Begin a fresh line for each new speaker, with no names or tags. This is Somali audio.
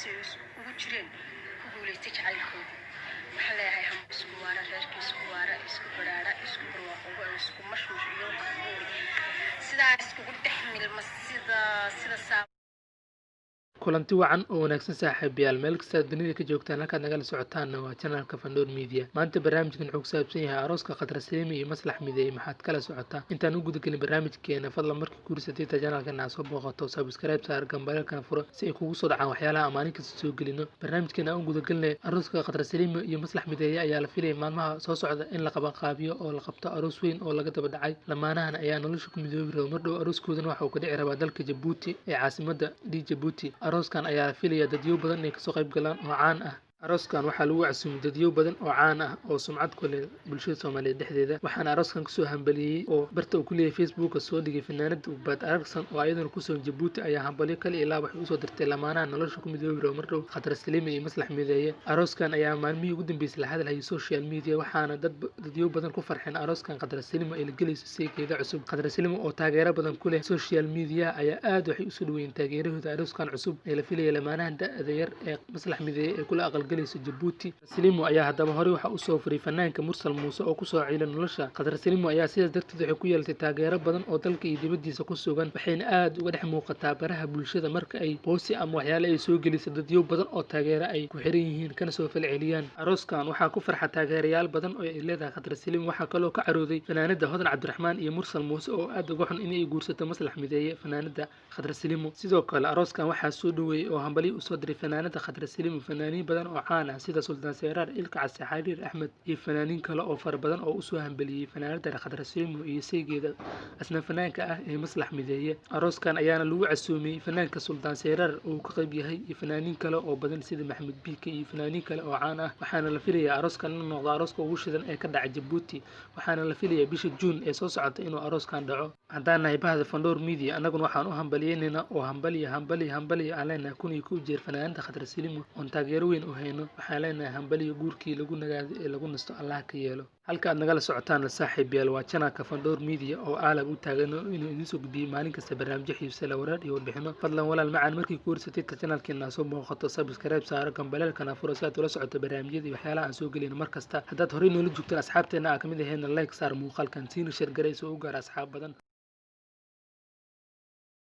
سيس وجرين وقولي تجعلكم محلها هم سكوارا رجال سكوارا سكوبرارا سكوبروا وسكو مشوش يوم سيدا سكوب تحمل سيدا سا
kulanti wacan oo wanaagsan saaxiibayaal meel kasta dunida ka joogtaan halkaad nagala socotaanna waa channelka Fandoor Media maanta barnaamijkan wuxuu ku saabsan yahay arooska Khadra Saleemi iyo Maslax Mideeye maxaad kala socotaa intaan u guda galin barnaamijkeena fadlan markii kuursatay channelkan aad soo booqato subscribe saar gambalka furo si ay kugu soo dhacaan waxyaalaha amaanin kasta soo gelino barnaamijkeena aan u guda galnay arooska Khadra Saleemi iyo Maslax Mideeye ayaa la filayay maalmaha soo socda in la qaban qaabiyo oo la qabto aroos weyn oo laga daba dhacay lamaanahan ayaa nolosha ku midoobi rabay mar dhow arooskoodana waxa uu ka dhici rabaa dalka Djibouti ee caasimadda Djibouti arooskan ayaa la filayaa dadyo badan inay kasoo qayb galaan oo caan ah arooskan waxaa lagu casuumay dadyo badan oo caan ah oo sumcad ku leh bulshada Soomaaliyeed dhexdeeda waxaana arooskan kusoo hambaliyay oo barta uu ku leeyahay Facebook soo dhigay fanaanada Ubad Aragsan oo ayadana kusoo Djibouti ayaa hambalyo kale ilaa wax u soo dirtay lamaanaha nolosha ku midoobi rabay mar dhow Khadra Saleemi iyo Maslax Mideeye arooskan ayaa maalmihii ugu dambeysay la hadalhayay social media waxaana dadyo badan ku farxeen arooskan Khadra Saleemi ay la galayso saygeeda cusub Khadra Saleemi oo taageero badan ku leh social media ayaa aad waxay u soo dhaweeyeen taageerahooda arooskan cusub ee la filayay lamaanaha da'da yar ee Maslax Mideeye ee kula aqal galayso Djibouti Saleemi ayaa hadaba hore waxa uu soo furay fanaanka Mursal Muuse oo ku soo ciilan nolosha Khadra Saleemi ayaa sidaas darteed waxay ku yeelatay taageero badan oo dalka iyo dibadiisa ku sugan waxayna aad uga dhex muuqataa baraha bulshada marka ay boosi ama waxyaalo ay soo gelisay dadyo badan oo taageero ay ku xiran yihiin kana soo falceliyaan arooskan waxaa ku farxa taageerayaal badan oo ay leedahay Khadra Saleemi waxaa kaloo ka carooday fanaanada Hodan Cabdiraxmaan iyo Mursal Muuse oo aad uga xun inay guursato Maslax Mideeye fanaanada Khadra Saleemi sidoo kale arooskan waxaa soo dhaweeyay oo hambalyo u soo diray fanaanada Khadra Saleemi fanaaniin badan oo caan ah sida Sultan Seeraar Ilka Case Xariir Axmed iyo fanaaniin kale oo far badan oo u soo hambaliyay fanaanada Khadra Saleemi iyo saygeeda asna fanaanka ah ee Maslax Mideeye arooskan ayaana lagu casuumay fanaanka Sultan Seeraar oo ka qayb yahay iyo fanaaniin kale oo badan sida Maxamed Biike iyo fanaaniin kale oo caan ah waxaana la filayaa arooskan inuu noqdo arooska ugu shidan ee ka dhacay Djibouti waxaana la filayaa bisha June ee soo socota inuu arooskan dhaco haddaan nahay bahda Fandoor Media anaguna waxaan u hambalyeynaa oo hambaliyo aan leenahay kun iyo ku jeer fanaanada Khadra Saleemi oo taageero weyn u hayno waxaan leenahay hambaliyo guurkii lagu nagaado ee lagu nasto Allah ka yeelo halka aad nagala socotaan saaxiibayaal waa channelka Fandoor Media oo aalab u taagan inuu idin soo gudbiyo maalin kasta barnaamijyo xiiso leh warar iyo warbixino fadlan walaal macaan markii ku horsatay channelkeena soo booqato subscribe saar gambalka furo si aad ula socoto barnaamijyada iyo waxyaalaha aan soo gelin mar kasta haddaad horey noola joogtaan asxaabteena ka mid ahayn like saar muuqaalkan siin share gareys oo u gaar asxaab badan